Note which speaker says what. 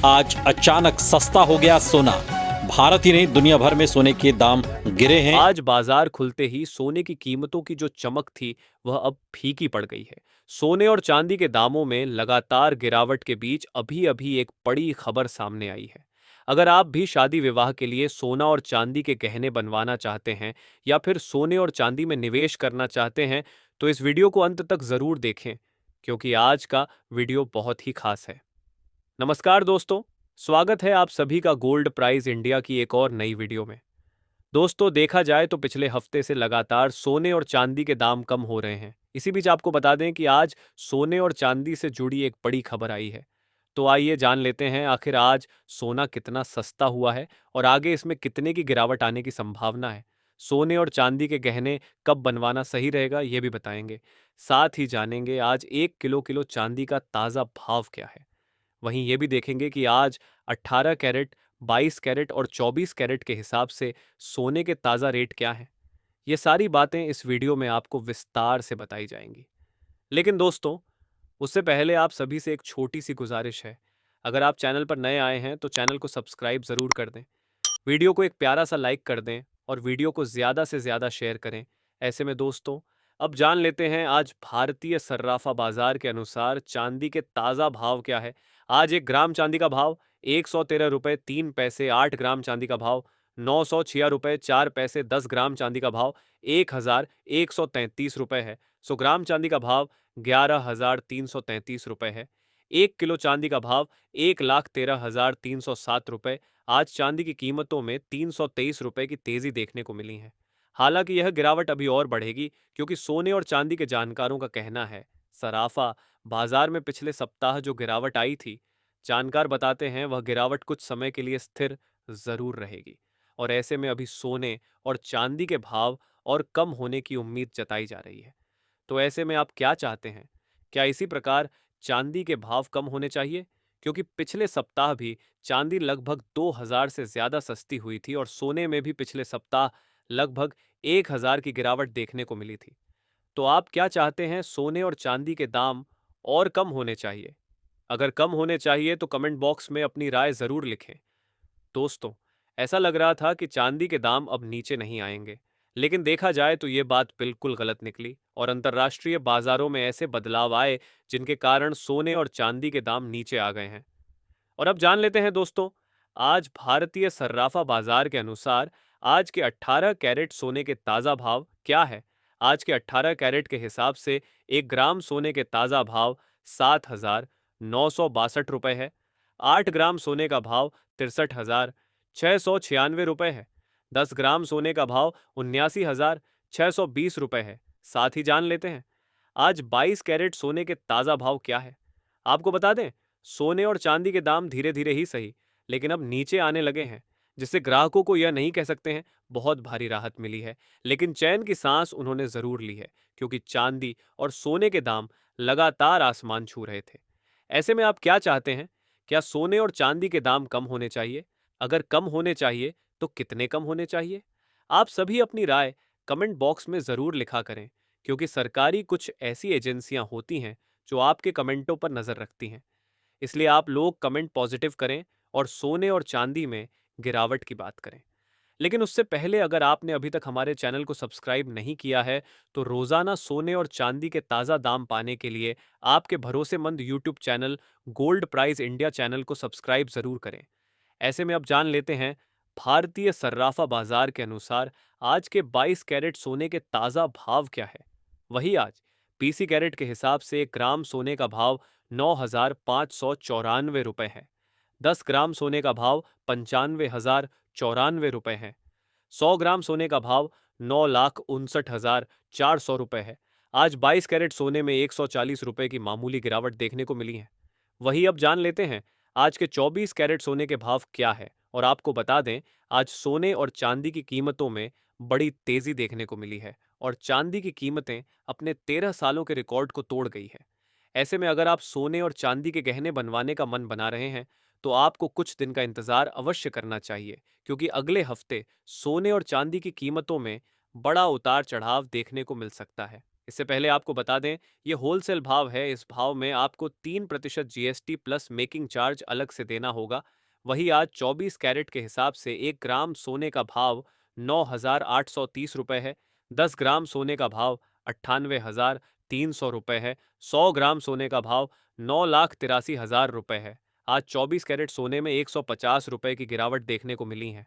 Speaker 1: आज अचानक सस्ता हो गया सोना। भारत ही नहीं, दुनिया भर में सोने के दाम गिरे हैं।
Speaker 2: आज बाजार खुलते ही सोने की कीमतों की जो चमक थी वह अब फीकी पड़ गई है। सोने और चांदी के दामों में लगातार गिरावट के बीच अभी अभी एक बड़ी खबर सामने आई है। अगर आप भी शादी विवाह के लिए सोना और चांदी के गहने बनवाना चाहते हैं या फिर सोने और चांदी में निवेश करना चाहते हैं तो इस वीडियो को अंत तक जरूर देखें, क्योंकि आज का वीडियो बहुत ही खास है। नमस्कार दोस्तों, स्वागत है आप सभी का गोल्ड प्राइज इंडिया की एक और नई वीडियो में। दोस्तों, देखा जाए तो पिछले हफ्ते से लगातार सोने और चांदी के दाम कम हो रहे हैं। इसी बीच आपको बता दें कि आज सोने और चांदी से जुड़ी एक बड़ी खबर आई है। तो आइए जान लेते हैं आखिर आज सोना कितना सस्ता हुआ है और आगे इसमें कितने की गिरावट आने की संभावना है। सोने और चांदी के गहने कब बनवाना सही रहेगा ये भी बताएंगे। साथ ही जानेंगे आज 1 किलो किलो चांदी का ताज़ा भाव क्या है। वहीं ये भी देखेंगे कि आज 18 कैरेट, 22 कैरेट और 24 कैरेट के हिसाब से सोने के ताज़ा रेट क्या हैं। ये सारी बातें इस वीडियो में आपको विस्तार से बताई जाएंगी। लेकिन दोस्तों, उससे पहले आप सभी से एक छोटी सी गुजारिश है। अगर आप चैनल पर नए आए हैं तो चैनल को सब्सक्राइब ज़रूर कर दें, वीडियो को एक प्यारा सा लाइक कर दें और वीडियो को ज़्यादा से ज़्यादा शेयर करें। ऐसे में दोस्तों, अब जान लेते हैं आज भारतीय सर्राफा बाजार के अनुसार चांदी के ताज़ा भाव क्या है। आज 1 ग्राम चांदी का भाव 113 रुपये 3 पैसे, 8 ग्राम चांदी का भाव 906 रुपये 4 पैसे, 10 ग्राम चांदी का भाव 1133 रुपये है। 100 ग्राम चांदी का भाव 11,333 रुपये है। 1 किलो चांदी का भाव 1,13,307 रुपये। आज चांदी की कीमतों में 323 रुपये की तेजी देखने को मिली है। हालांकि यह गिरावट अभी और बढ़ेगी, क्योंकि सोने और चांदी के जानकारों का कहना है सराफा बाजार में पिछले सप्ताह जो गिरावट आई थी, जानकार बताते हैं वह गिरावट कुछ समय के लिए स्थिर जरूर रहेगी और ऐसे में अभी सोने और चांदी के भाव और कम होने की उम्मीद जताई जा रही है। तो ऐसे में आप क्या चाहते हैं? क्या इसी प्रकार चांदी के भाव कम होने चाहिए? क्योंकि पिछले सप्ताह भी चांदी लगभग 2000 से ज्यादा सस्ती हुई थी और सोने में भी पिछले सप्ताह लगभग 1000 की गिरावट देखने को मिली थी। तो आप क्या चाहते हैं, सोने और चांदी के दाम और कम होने चाहिए? अगर कम होने चाहिए तो कमेंट बॉक्स में अपनी राय जरूर लिखें। दोस्तों, ऐसा लग रहा था कि चांदी के दाम अब नीचे नहीं आएंगे, लेकिन देखा जाए तो ये बात बिल्कुल गलत निकली और अंतर्राष्ट्रीय बाजारों में ऐसे बदलाव आए जिनके कारण सोने और चांदी के दाम नीचे आ गए हैं। और अब जान लेते हैं दोस्तों, आज भारतीय सर्राफा बाजार के अनुसार आज के 18 कैरेट सोने के ताज़ा भाव क्या है। आज के 18 कैरेट के हिसाब से 1 ग्राम सोने के ताज़ा भाव 7,962 रुपये है। 8 ग्राम सोने का भाव 63,696 रुपये है। 10 ग्राम सोने का भाव 79,620 रुपये है। साथ ही जान लेते हैं आज 22 कैरेट सोने के ताज़ा भाव क्या है। आपको बता दें, सोने और चांदी के दाम धीरे धीरे ही सही, लेकिन अब नीचे आने लगे हैं, जिससे ग्राहकों को यह नहीं कह सकते हैं बहुत भारी राहत मिली है, लेकिन चैन की सांस उन्होंने जरूर ली है, क्योंकि चांदी और सोने के दाम लगातार आसमान छू रहे थे। ऐसे में आप क्या चाहते हैं? क्या सोने और चांदी के दाम कम होने चाहिए? अगर कम होने चाहिए तो कितने कम होने चाहिए? आप सभी अपनी राय कमेंट बॉक्स में जरूर लिखा करें, क्योंकि सरकारी कुछ ऐसी एजेंसियां होती हैं जो आपके कमेंटों पर नजर रखती हैं। इसलिए आप लोग कमेंट पॉजिटिव करें और सोने और चांदी में गिरावट की बात करें। लेकिन उससे पहले अगर आपने अभी तक हमारे चैनल को सब्सक्राइब नहीं किया है तो रोजाना सोने और चांदी के ताज़ा दाम पाने के लिए आपके भरोसेमंद YouTube channel gold prize India channel को सब्सक्राइब जरूर करें। ऐसे में अब जान लेते हैं भारतीय सर्राफा बाजार के अनुसार आज के 22 कैरेट सोने के ताज़ा भाव क्या है। वही आज 20 कैरेट के हिसाब से 1 ग्राम सोने का भाव 9,594 रुपये है। 10 ग्राम सोने का भाव 95,094 रुपये है। 100 ग्राम सोने का भाव 9,59,400 रुपये है। आज 22 कैरेट सोने में 140 रुपये की मामूली गिरावट देखने को मिली है। वही अब जान लेते हैं आज के 24 कैरेट सोने के भाव क्या है और आपको बता दें, आज सोने और चांदी की कीमतों में बड़ी तेजी देखने को मिली है और चांदी की कीमतें अपने 13 सालों के रिकॉर्ड को तोड़ गई है। ऐसे में अगर आप सोने और चांदी के गहने बनवाने का मन बना रहे हैं तो आपको कुछ दिन का इंतजार अवश्य करना चाहिए, क्योंकि अगले हफ्ते सोने और चांदी की कीमतों में बड़ा उतार चढ़ाव देखने को मिल सकता है। इससे पहले आपको बता दें, ये होलसेल भाव है। इस भाव में आपको 3% जीएसटी प्लस मेकिंग चार्ज अलग से देना होगा। वही आज 24 कैरेट के हिसाब से 1 ग्राम सोने का भाव 9,830 रुपये है। 10 ग्राम सोने का भाव 98,300 रुपये है। 100 ग्राम सोने का भाव 9,83,000 रुपये है। आज 24 कैरेट सोने में 150 रुपये की गिरावट देखने को मिली है।